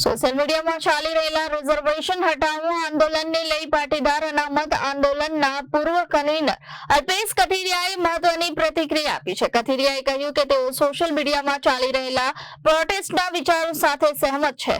Social મીડિયામાં ચાલી રહેલા રિઝર્વેશન હટાવો આંદોલનને લઈ પાટીદાર અનામત આંદોલનના પૂર્વ કન્વીનર અલ્પેશ કથિરિયાએ મહત્વની પ્રતિક્રિયા આપી છે. કથિરિયાએ કહ્યું કે તેઓ સોશિયલ મીડિયામાં ચાલી રહેલા પ્રોટેસ્ટના વિચારો સાથે સહેમત છે.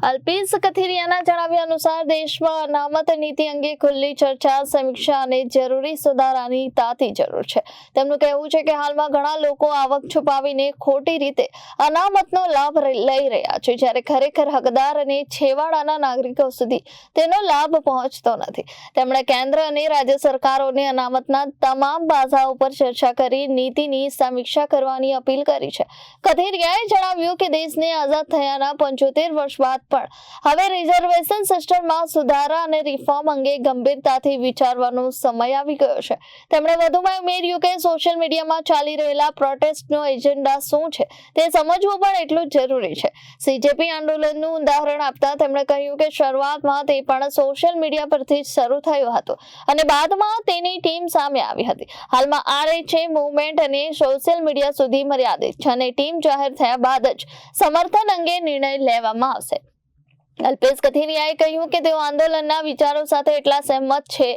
અલ્પેશ કથિરિયાના જણાવ્યા અનુસાર દેશમાં અનામત નીતિ અંગે ખુલ્લી ચર્ચા, સમીક્ષા અને જરૂરી સુધારાની તાતી જરૂર છે. તેમનું કહેવું છે કે હાલમાં ઘણા લોકો આવક છુપાવીને ખોટી રીતે અનામતનો લાભ લઈ રહ્યા છે, જ્યારે ખરેખર હકદાર અને છેવાડાના નાગરિકો સુધી તેનો લાભ પહોંચતો નથી. તેમણે કેન્દ્ર અને રાજ્ય સરકારોને અનામતના તમામ પાસાઓ પર ચર્ચા કરી નીતિની સમીક્ષા કરવાની અપીલ કરી છે. કથિરિયાએ જણાવ્યું કે દેશને આઝાદ થયાના 75 વર્ષ બાદ પણ હવે રિઝર્વેશન સિસ્ટમમાં સુધારા અને રિફોર્મ અંગે ગંભીરતાથી વિચારવાનો સમય આવી ગયો છે. તેમણે વધુમાં ઉમેર્યું કે સોશિયલ મીડિયામાં ચાલી રહેલા પ્રોટેસ્ટનો એજન્ડા શું છે તે સમજવું પણ એટલું જ જરૂરી છે. સીજેપી આંદોલનનું ઉદાહરણ આપતા તેમણે કહ્યું કે શરૂઆતમાં તે પણ સોશિયલ મીડિયા પરથી જ શરૂ થયું હતું અને બાદમાં તેની ટીમ સામે આવી હતી. હાલમાં આરએચએ મૂવમેન્ટ અને સોશિયલ મીડિયા સુધી મર્યાદિત છે અને ટીમ જાહેર થયા બાદ જ સમર્થન અંગે નિર્ણય લેવામાં આવશે. અલ્પેશ કથિરિયાએ કહ્યું કે તેઓ આંદોલનના વિચારો સાથે એટલા સહેમત છે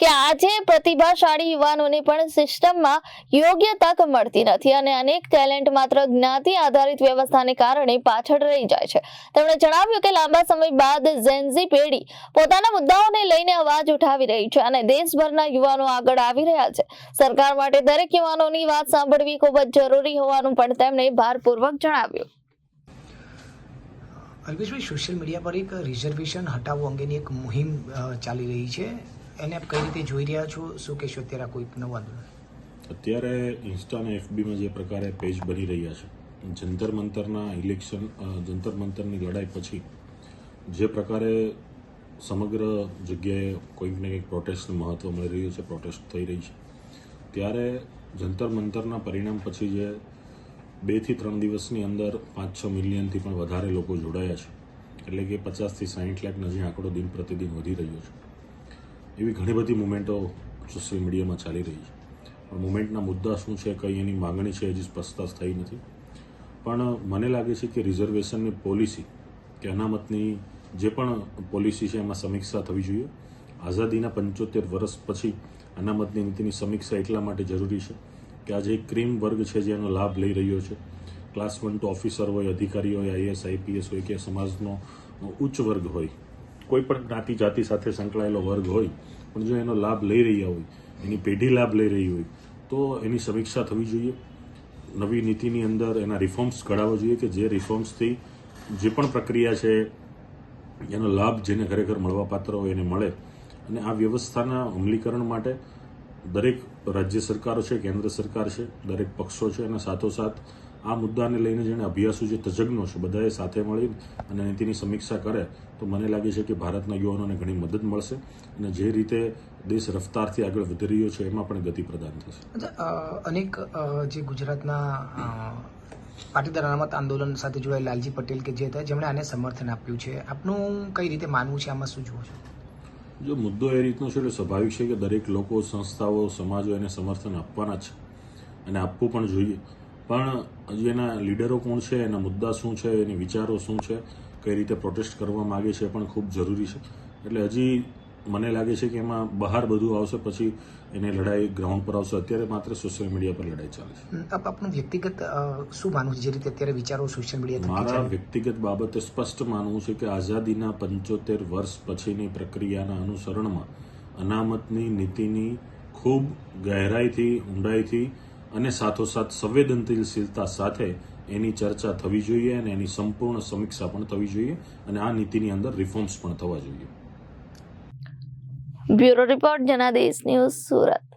કે આજે પ્રતિભાશાળી યુવાનોને પણ સિસ્ટમમાં યોગ્ય તક મળતી નથી અને અનેક ટેલેન્ટ માત્ર જ્ઞાતિ આધારિત વ્યવસ્થાને કારણે પાછળ રહી જાય છે. તેમણે જણાવ્યું કે લાંબા સમય બાદ ઝેનઝી પેઢી પોતાના મુદ્દાઓને લઈને અવાજ ઉઠાવી રહી છે અને દેશભરના યુવાનો આગળ આવી રહ્યા છે. સરકાર માટે દરેક યુવાનોની વાત સાંભળવી ખૂબ જ જરૂરી હોવાનું પણ તેમણે ભારપૂર્વક જણાવ્યું. અલ્પેશભાઈ, સોશિયલ મીડિયા પર એક રિઝર્વેશન હટાવવા અંગેની એક મુહિમ ચાલી રહી છે, એને આપ કઈ રીતે જોઈ રહ્યા છો? શું કહેશો અત્યારે કોઈ નવું આંદોલન? અત્યારે ઇન્સ્ટા અને એફબીમાં જે પ્રકારે પેજ બની રહ્યા છે, જંતર મંતરના ઇલેક્શન, જંતર મંતરની લડાઈ પછી જે પ્રકારે સમગ્ર જગ્યાએ કોઈક ને કંઈક પ્રોટેસ્ટનું મહત્ત્વ મળી રહ્યું છે, પ્રોટેસ્ટ થઈ રહી છે, ત્યારે જંતર મંતરના પરિણામ પછી જે 2 થી 3 દિવસની અંદર 5-6 મિલિયનથી પણ વધારે લોકો જોડાયા છે, એટલે કે 50 થી 60 લાખનો જે આંકડો દિન પ્રતિદિન વધી રહ્યો છે. એવી ઘણી બધી મુવમેન્ટો સોશિયલ મીડિયામાં ચાલી રહી છે. પણ મુવમેન્ટના મુદ્દા શું છે, કઈ એની માગણી છે, હજી સ્પષ્ટતા થઈ નથી. પણ મને લાગે છે કે રિઝર્વેશનની પોલિસી કે અનામતની જે પણ પોલિસી છે એમાં સમીક્ષા થવી જોઈએ. આઝાદીના 75 વર્ષ પછી અનામતની નીતિની સમીક્ષા એટલા માટે જરૂરી છે કે આજે એક ક્રીમ વર્ગ છે જેનો લાભ લઈ રહ્યો છે. ક્લાસ 1 તો ઓફિસર હોય, અધિકારી હોય, આઈએસ આઈપીએસ હોય કે સમાજનો ઉચ્ચ વર્ગ હોય, કોઈ પણ જ્ઞાતિ જાતિ સાથે સંકળાયેલો વર્ગ હોય, પણ જો એનો લાભ લઈ રહ્યા હોય, એની પેઢી લાભ લઈ રહી હોય, તો એની સમીક્ષા થવી જોઈએ. નવી નીતિની અંદર એના રિફોર્મ્સ ઘડાવવા જોઈએ કે જે રિફોર્મ્સથી જે પણ પ્રક્રિયા છે એનો લાભ જેને ખરેખર મળવાપાત્ર હોય એને મળે. અને આ વ્યવસ્થાના અમલીકરણ માટે દરેક રાજ્ય સરકારો છે, કેન્દ્ર સરકાર છે, દરેક પક્ષો છે, અને સાથોસાથ આ મુદ્દાને લઈને જેણે અભ્યાસુ જે તજજ્ઞો છે બધાએ સાથે મળી અને નીતિની સમીક્ષા કરે તો મને લાગે છે કે ભારતના યુવાનોને ઘણી મદદ મળશે અને જે રીતે દેશ રફતારથી આગળ વધી રહ્યો છે એમાં પણ ગતિ પ્રદાન થશે. અનેક જે ગુજરાતના પાટીદાર અનામત આંદોલન સાથે જોડાયેલા લાલજી પટેલ કે જે હતા જેમણે આને સમર્થન આપ્યું છે, આપનું કઈ રીતે માનવું છે, આમાં શું જુઓ છો? જો મુદ્દો એ રીતનો છે એટલે સ્વાભાવિક છે કે દરેક લોકો, સંસ્થાઓ, સમાજો એને સમર્થન આપવાના છે અને આપવું પણ જોઈએ. પણ હજી એના લીડરો કોણ છે, એના મુદ્દા શું છે, એની વિચારો શું છે, કઈ રીતે પ્રોટેસ્ટ કરવા માગે છે પણ ખૂબ જરૂરી છે. એટલે હજી મને લાગે છે કે એમાં બહાર બધું આવશે, પછી એની લડાઈ ગ્રાઉન્ડ પર આવશે. અત્યારે માત્ર સોશિયલ મીડિયા પર લડાઈ ચાલે છે. આપનું વ્યક્તિગત શું માનવું છે જે રીતે અત્યારે વિચારો સોશિયલ મીડિયા? મારા વ્યક્તિગત બાબતે સ્પષ્ટ માનવું છે કે આઝાદીના 75 વર્ષ પછીની પ્રક્રિયાના અનુસરણમાં અનામતની નીતિની ખૂબ ગહેરાઈથી, ઊંડાઈથી અને સાથોસાથ સંવેદનશીલતા સાથે એની ચર્ચા થવી જોઈએ અને એની સંપૂર્ણ સમીક્ષા પણ થવી જોઈએ અને આ નીતિની અંદર રિફોર્મ્સ પણ થવા જોઈએ. Bureau report, Janadesh news, Surat.